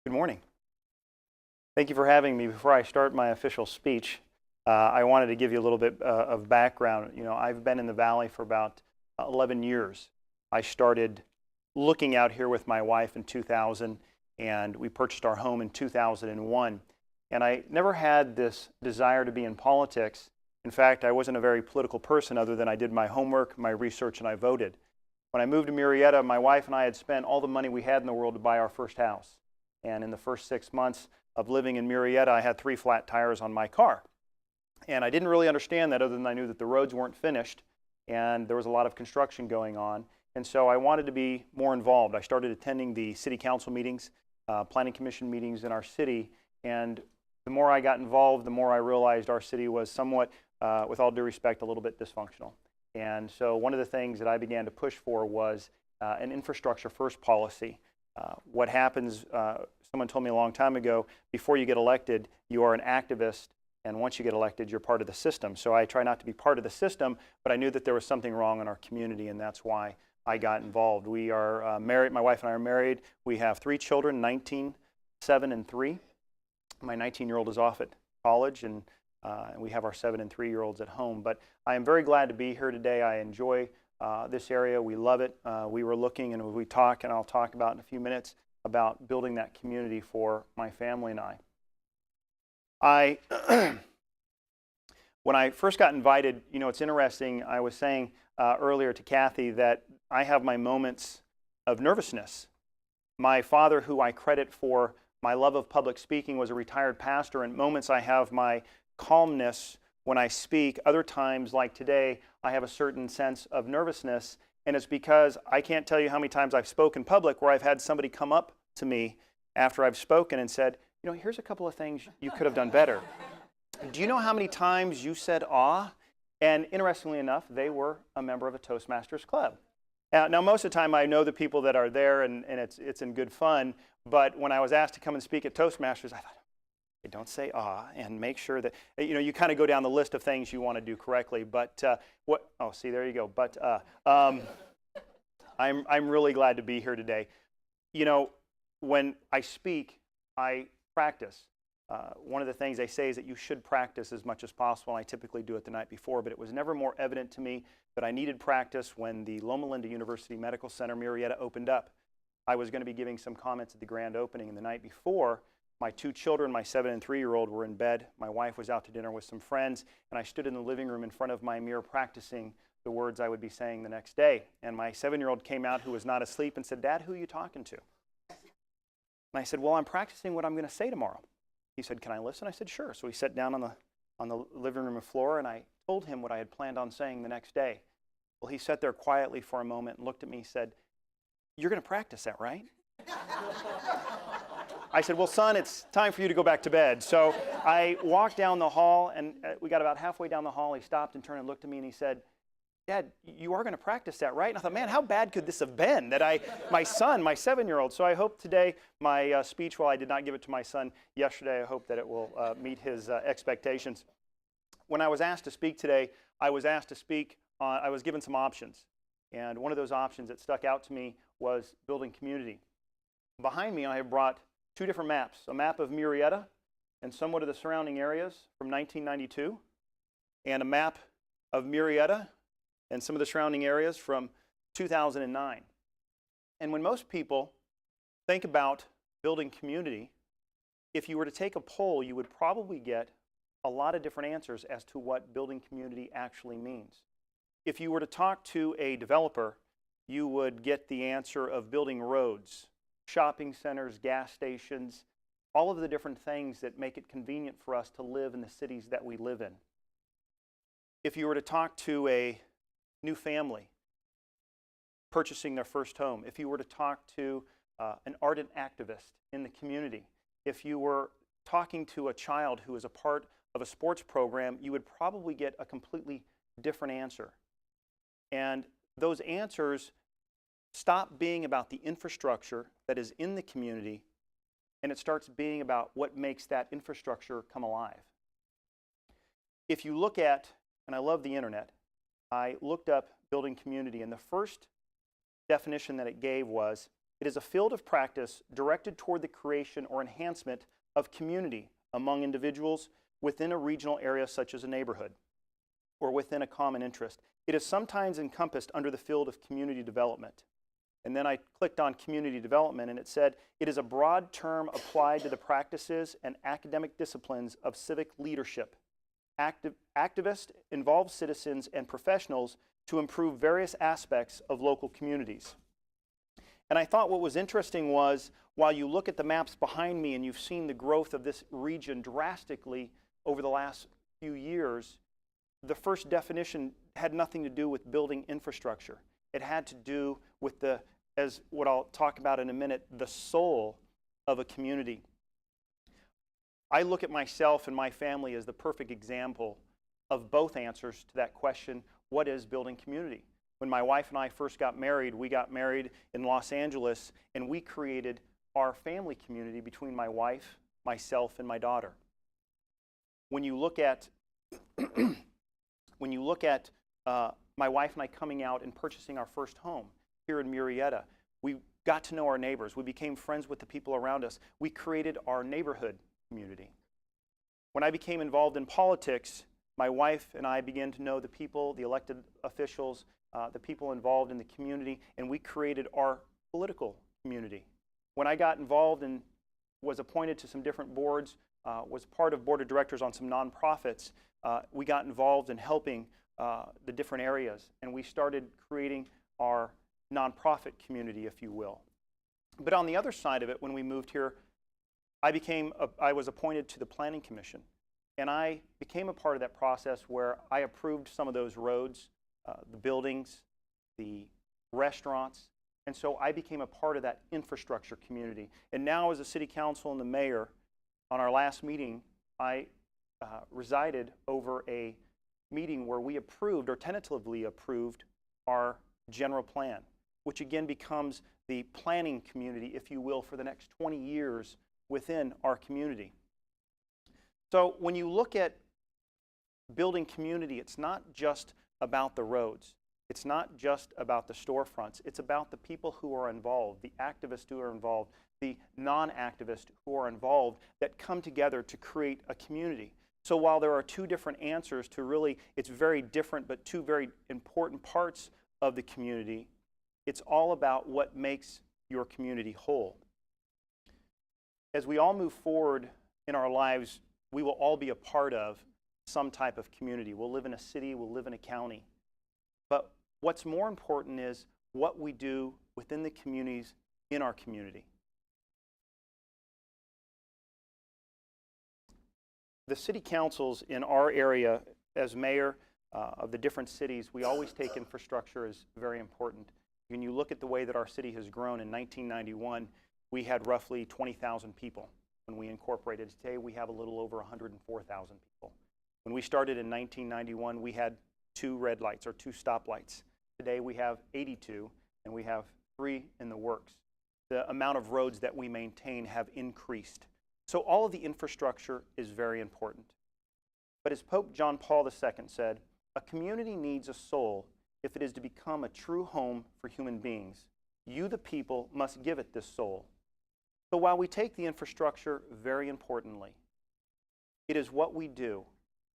Good morning. Thank you for having me. Before I start my official speech, I wanted to give you a little bit of background. I've been in the Valley for about 11 years. I started looking out here with my wife in 2000, and we purchased our home in 2001. And I never had this desire to be in politics. In fact, I wasn't a very political person other than I did my homework, my research, and I voted. When I moved to Murrieta, my wife and I had spent all the money we had in the world to buy our first house. And in the first 6 months of living in Murrieta, I had 3 flat tires on my car. And I didn't really understand that, other than I knew that the roads weren't finished and there was a lot of construction going on. And so I wanted to be more involved. I started attending the city council meetings, planning commission meetings in our city. And the more I got involved, the more I realized our city was somewhat, with all due respect, a little bit dysfunctional. And so one of the things that I began to push for was an infrastructure first policy. What happens, someone told me a long time ago, before you get elected, you are an activist, and once you get elected, you're part of the system. So I try not to be part of the system, but I knew that there was something wrong in our community, and that's why I got involved. We are married. My wife and I are married. We have 3 children, 19, 7, and 3. My 19-year-old is off at college, and we have our 7 and 3-year-olds at home. But I am very glad to be here today. I enjoy this area. We love it. We were looking, and we talk, and I'll talk about in a few minutes, about building that community for my family and I. When I first got invited, it's interesting. I was saying earlier to Kathy that I have my moments of nervousness. My father, who I credit for my love of public speaking, was a retired pastor. And moments I have my calmness when I speak. Other times, like today, I have a certain sense of nervousness, and it's because I can't tell you how many times I've spoken in public where I've had somebody come up to me after I've spoken and said, here's a couple of things you could have done better. Do you know how many times you said "ah"? And interestingly enough, they were a member of a Toastmasters club. Now, most of the time, I know the people that are there, and it's in good fun. But when I was asked to come and speak at Toastmasters, I thought, don't say "ah," and make sure that, you kind of go down the list of things you want to do correctly. But see, there you go. But I'm really glad to be here today. When I speak, I practice. One of the things they say is that you should practice as much as possible, and I typically do it the night before, but it was never more evident to me that I needed practice when the Loma Linda University Medical Center Murrieta opened up. I was going to be giving some comments at the grand opening, and the night before, my 2 children, my 7 and 3-year-old, were in bed. My wife was out to dinner with some friends, and I stood in the living room in front of my mirror practicing the words I would be saying the next day. And my 7-year-old came out, who was not asleep, and said, "Dad, who are you talking to?" And I said, "Well, I'm practicing what I'm going to say tomorrow." He said, "Can I listen?" I said, "Sure." So he sat down on the living room floor, and I told him what I had planned on saying the next day. Well, he sat there quietly for a moment and looked at me and said, "You're going to practice that, right?" I said, "Well, son, it's time for you to go back to bed." So I walked down the hall, and we got about halfway down the hall. He stopped and turned and looked at me, and he said, "Dad, you are going to practice that, right?" And I thought, man, how bad could this have been that my son, my 7-year-old. So I hope today my speech, while I did not give it to my son yesterday, I hope that it will meet his expectations. When I was asked to speak today, I was given some options. And one of those options that stuck out to me was building community. Behind me, I have brought 2 different maps, a map of Murrieta and somewhat of the surrounding areas from 1992, and a map of Murrieta and some of the surrounding areas from 2009. And when most people think about building community, if you were to take a poll, you would probably get a lot of different answers as to what building community actually means. If you were to talk to a developer, you would get the answer of building roads, shopping centers, gas stations, all of the different things that make it convenient for us to live in the cities that we live in. If you were to talk to a new family purchasing their first home, if you were to talk to an ardent activist in the community, if you were talking to a child who is a part of a sports program, you would probably get a completely different answer. And those answers stop being about the infrastructure that is in the community, and it starts being about what makes that infrastructure come alive. If you look at, and I love the internet, I looked up building community, and the first definition that it gave was It is a field of practice directed toward the creation or enhancement of community among individuals within a regional area such as a neighborhood or within a common interest. It is sometimes encompassed under the field of community development. And then I clicked on community development and it said, it is a broad term applied to the practices and academic disciplines of civic leadership. Activists, involved citizens, and professionals to improve various aspects of local communities. And I thought what was interesting was, while you look at the maps behind me and you've seen the growth of this region drastically over the last few years, the first definition had nothing to do with building infrastructure. It had to do with as what I'll talk about in a minute, the soul of a community. I look at myself and my family as the perfect example of both answers to that question, what is building community? When my wife and I first got married, we got married in Los Angeles, and we created our family community between my wife, myself, and my daughter. When you look at my wife and I coming out and purchasing our first home here in Murrieta, we got to know our neighbors. We became friends with the people around us. We created our neighborhood community. When I became involved in politics, my wife and I began to know the people, the elected officials, the people involved in the community, and we created our political community. When I got involved and was appointed to some different boards, was part of board of directors on some nonprofits, we got involved in helping the different areas, and we started creating our nonprofit community, if you will. But on the other side of it, when we moved here, I was appointed to the Planning Commission, and I became a part of that process where I approved some of those roads, the buildings, the restaurants, and so I became a part of that infrastructure community. And now as a city council and the mayor, on our last meeting, I resided over a meeting where we approved, or tentatively approved, our general plan, which again becomes the planning community, if you will, for the next 20 years within our community. So when you look at building community, it's not just about the roads. It's not just about the storefronts. It's about the people who are involved, the activists who are involved, the non-activists who are involved that come together to create a community. So while there are two different answers to really, it's very different but two very important parts of the community, it's all about what makes your community whole. As we all move forward in our lives, we will all be a part of some type of community. We'll live in a city, we'll live in a county. But what's more important is what we do within the communities in our community. The city councils in our area, as mayor of the different cities, we always take infrastructure as very important. When you look at the way that our city has grown, in 1991, we had roughly 20,000 people. When we incorporated today, we have a little over 104,000 people. When we started in 1991, we had 2 red lights or 2 stoplights. Today we have 82, and we have 3 in the works. The amount of roads that we maintain have increased. So all of the infrastructure is very important. But as Pope John Paul II said, a community needs a soul if it is to become a true home for human beings. You, the people, must give it this soul. So while we take the infrastructure very importantly, it is what we do.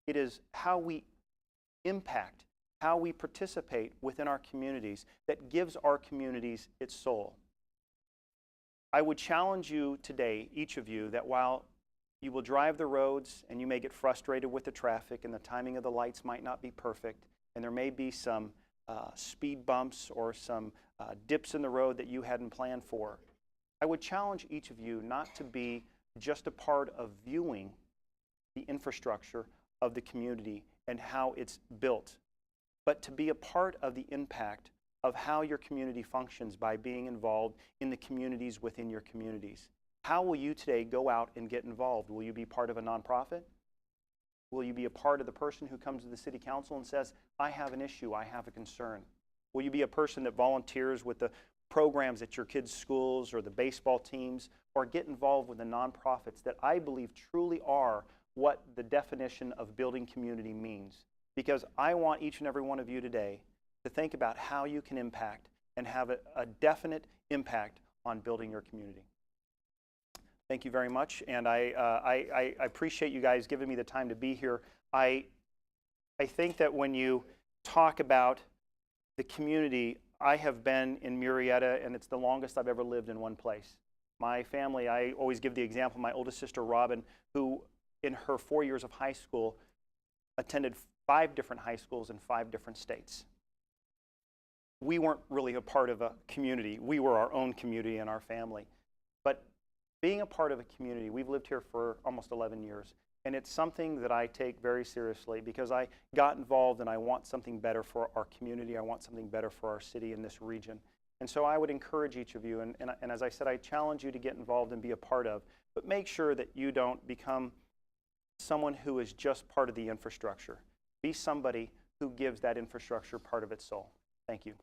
It is how we impact, how we participate within our communities that gives our communities its soul. I would challenge you today, each of you, that while you will drive the roads and you may get frustrated with the traffic and the timing of the lights might not be perfect, and there may be some speed bumps or some dips in the road that you hadn't planned for, I would challenge each of you not to be just a part of viewing the infrastructure of the community and how it's built, but to be a part of the impact of how your community functions by being involved in the communities within your communities. How will you today go out and get involved? Will you be part of a nonprofit? Will you be a part of the person who comes to the city council and says, I have an issue, I have a concern? Will you be a person that volunteers with the programs at your kids' schools or the baseball teams, or get involved with the nonprofits that I believe truly are what the definition of building community means? Because I want each and every one of you today to think about how you can impact and have a definite impact on building your community. Thank you very much, and I appreciate you guys giving me the time to be here. I think that when you talk about the community, I have been in Murrieta, and it's the longest I've ever lived in one place. My family, I always give the example, my oldest sister, Robin, who in her 4 years of high school attended 5 different high schools in 5 different states. We weren't really a part of a community. We were our own community and our family. But being a part of a community, we've lived here for almost 11 years, and it's something that I take very seriously because I got involved and I want something better for our community. I want something better for our city in this region. And so I would encourage each of you, and as I said, I challenge you to get involved and be a part of, but make sure that you don't become someone who is just part of the infrastructure. Be somebody who gives that infrastructure part of its soul. Thank you.